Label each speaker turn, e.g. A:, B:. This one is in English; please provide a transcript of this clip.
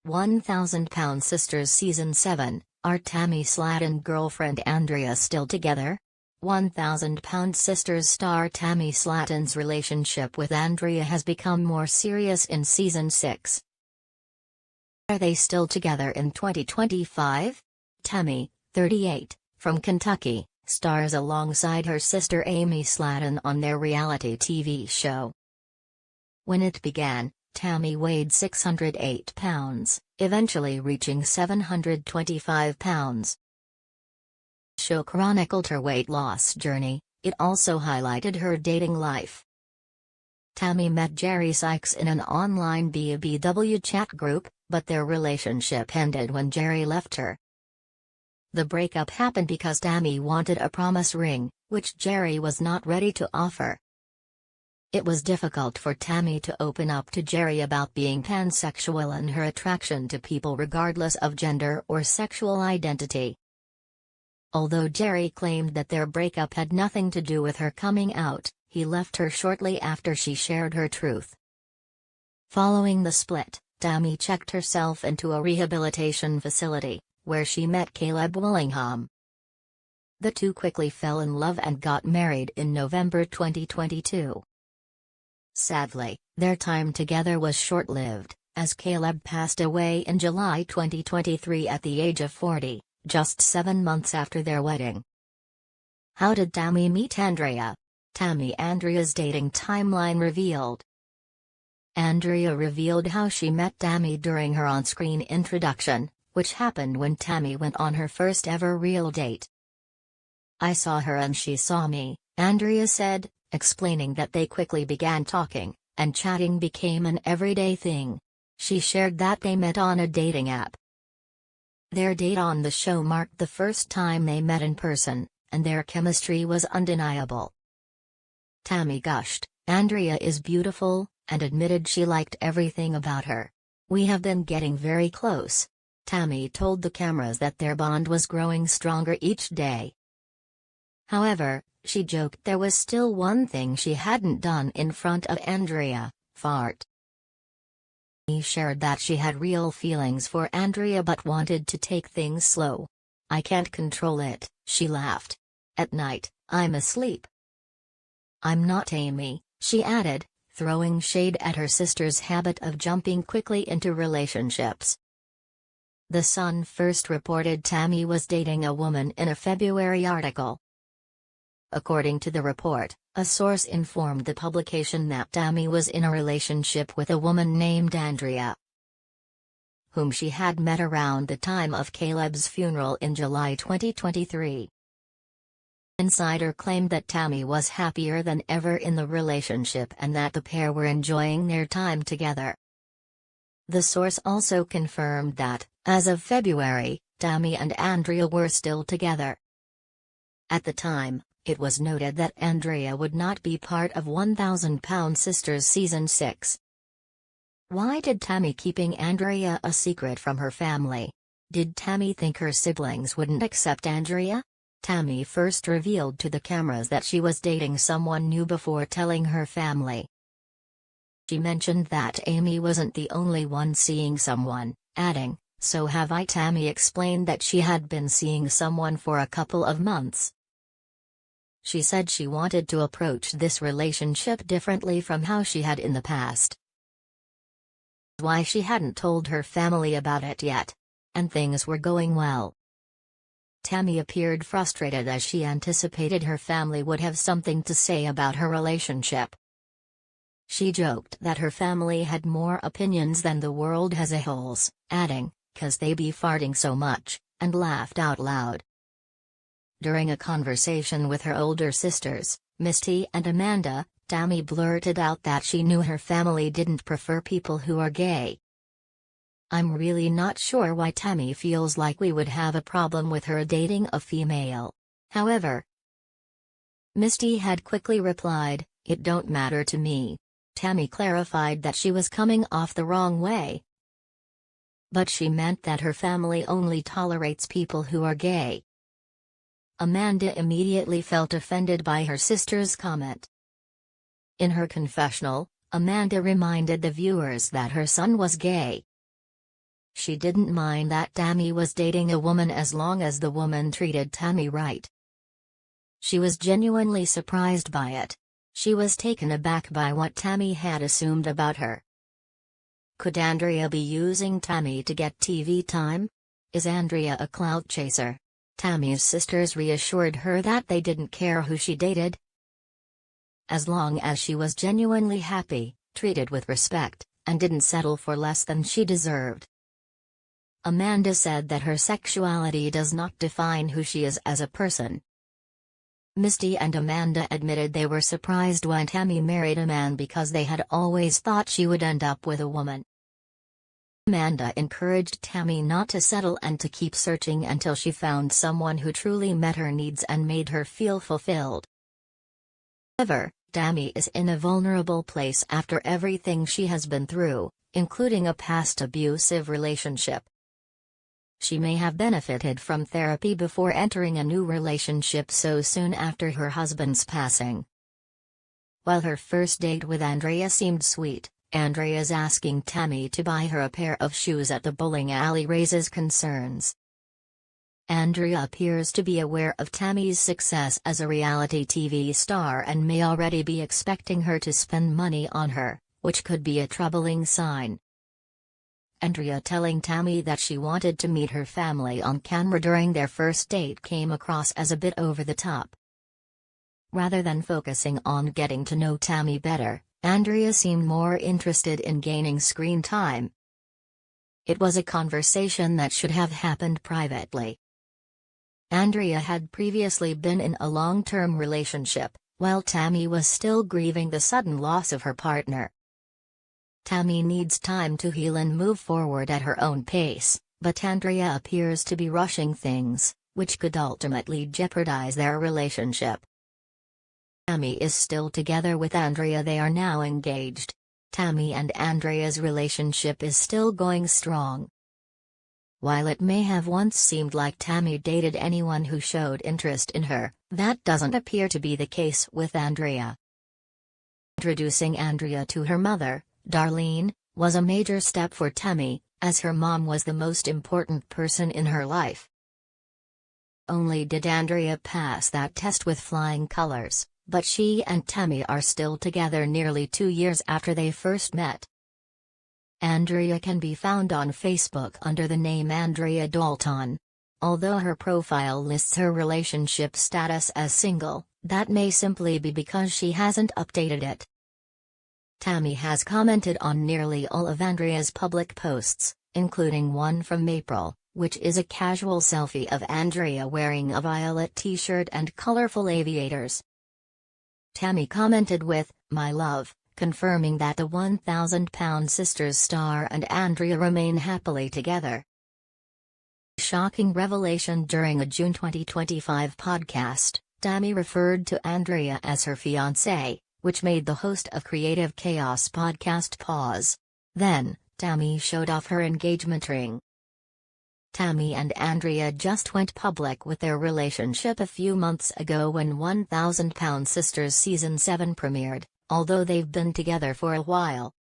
A: 1,000-Pound Sisters Season 7, are Tammy Slatt and girlfriend Andrea still together? 1,000-Pound Sisters star Tammy Slatton's relationship with Andrea has become more serious in Season 6. Are they still together in 2025? Tammy, 38, from Kentucky, stars alongside her sister Amy Slatton on their reality TV show. When it began, Tammy weighed 608 pounds, eventually reaching 725 pounds. The show chronicled her weight loss journey. It also highlighted her dating life. Tammy met Jerry Sykes in an online BBW chat group, but their relationship ended when Jerry left her. The breakup happened because Tammy wanted a promise ring, which Jerry was not ready to offer. It was difficult for Tammy to open up to Jerry about being pansexual and her attraction to people regardless of gender or sexual identity. Although Jerry claimed that their breakup had nothing to do with her coming out, he left her shortly after she shared her truth. Following the split, Tammy checked herself into a rehabilitation facility, where she met Caleb Willingham. The two quickly fell in love and got married in November 2022. Sadly, their time together was short-lived, as Caleb passed away in July 2023 at the age of 40, just 7 months after their wedding. How did Tammy meet Andrea? Andrea's dating timeline revealed. Andrea revealed how she met Tammy during her on-screen introduction, which happened when Tammy went on her first ever real date. "I saw her and she saw me," Andrea said, explaining that they quickly began talking, and chatting became an everyday thing. She shared that they met on a dating app. Their date on the show marked the first time they met in person, and their chemistry was undeniable. Tammy gushed, "Andrea is beautiful," and admitted she liked everything about her. "We have been getting very close." Tammy told the cameras that their bond was growing stronger each day. However, she joked there was still one thing she hadn't done in front of Andrea: fart. She shared that she had real feelings for Andrea but wanted to take things slow. "I can't control it," she laughed. "At night, I'm asleep." "I'm not Amy," she added, throwing shade at her sister's habit of jumping quickly into relationships. The Sun first reported Tammy was dating a woman in a February article. According to the report, a source informed the publication that Tammy was in a relationship with a woman named Andrea, whom she had met around the time of Caleb's funeral in July 2023. Insider claimed that Tammy was happier than ever in the relationship and that the pair were enjoying their time together. The source also confirmed that, as of February, Tammy and Andrea were still together. At the time, it was noted that Andrea would not be part of 1,000-Pound Sisters Season 6. Why did Tammy keeping Andrea a secret from her family? Did Tammy think her siblings wouldn't accept Andrea? Tammy first revealed to the cameras that she was dating someone new before telling her family. She mentioned that Amy wasn't the only one seeing someone, adding, "So have I." Tammy explained that she had been seeing someone for a couple of months. She said she wanted to approach this relationship differently from how she had in the past. Why she hadn't told her family about it yet. And things were going well. Tammy appeared frustrated as she anticipated her family would have something to say about her relationship. She joked that her family had more opinions than the world as a whole, adding, "'Cause they be farting so much," and laughed out loud. During a conversation with her older sisters, Misty and Amanda, Tammy blurted out that she knew her family didn't prefer people who are gay. "I'm really not sure why Tammy feels like we would have a problem with her dating a female. However," Misty had quickly replied, "It don't matter to me." Tammy clarified that she was coming off the wrong way, but she meant that her family only tolerates people who are gay. Amanda immediately felt offended by her sister's comment. In her confessional, Amanda reminded the viewers that her son was gay. She didn't mind that Tammy was dating a woman as long as the woman treated Tammy right. She was genuinely surprised by it. She was taken aback by what Tammy had assumed about her. Could Andrea be using Tammy to get TV time? Is Andrea a clout chaser? Tammy's sisters reassured her that they didn't care who she dated. As long as she was genuinely happy, treated with respect, and didn't settle for less than she deserved. Amanda said that her sexuality does not define who she is as a person. Misty and Amanda admitted they were surprised when Tammy married a man because they had always thought she would end up with a woman. Amanda encouraged Tammy not to settle and to keep searching until she found someone who truly met her needs and made her feel fulfilled. However, Tammy is in a vulnerable place after everything she has been through, including a past abusive relationship. She may have benefited from therapy before entering a new relationship so soon after her husband's passing. While her first date with Andrea seemed sweet, Andrea's asking Tammy to buy her a pair of shoes at the bowling alley raises concerns. Andrea appears to be aware of Tammy's success as a reality TV star and may already be expecting her to spend money on her, which could be a troubling sign. Andrea telling Tammy that she wanted to meet her family on camera during their first date came across as a bit over the top. Rather than focusing on getting to know Tammy better, Andrea seemed more interested in gaining screen time. It was a conversation that should have happened privately. Andrea had previously been in a long-term relationship, while Tammy was still grieving the sudden loss of her partner. Tammy needs time to heal and move forward at her own pace, but Andrea appears to be rushing things, which could ultimately jeopardize their relationship. Tammy is still together with Andrea. They are now engaged. Tammy and Andrea's relationship is still going strong. While it may have once seemed like Tammy dated anyone who showed interest in her, that doesn't appear to be the case with Andrea. Introducing Andrea to her mother, Darlene, was a major step for Tammy, as her mom was the most important person in her life. Only did Andrea pass that test with flying colors, but she and Tammy are still together nearly 2 years after they first met. Andrea can be found on Facebook under the name Andrea Dalton. Although her profile lists her relationship status as single, that may simply be because she hasn't updated it. Tammy has commented on nearly all of Andrea's public posts, including one from April, which is a casual selfie of Andrea wearing a violet t-shirt and colorful aviators. Tammy commented with, "My love," confirming that the 1,000-pound sisters star and Andrea remain happily together. Shocking revelation during a June 2025 podcast, Tammy referred to Andrea as her fiancé, which made the host of Creative Chaos podcast pause. Then, Tammy showed off her engagement ring. Tammy and Andrea just went public with their relationship a few months ago when 1,000-Pound Sisters Season 7 premiered, although they've been together for a while.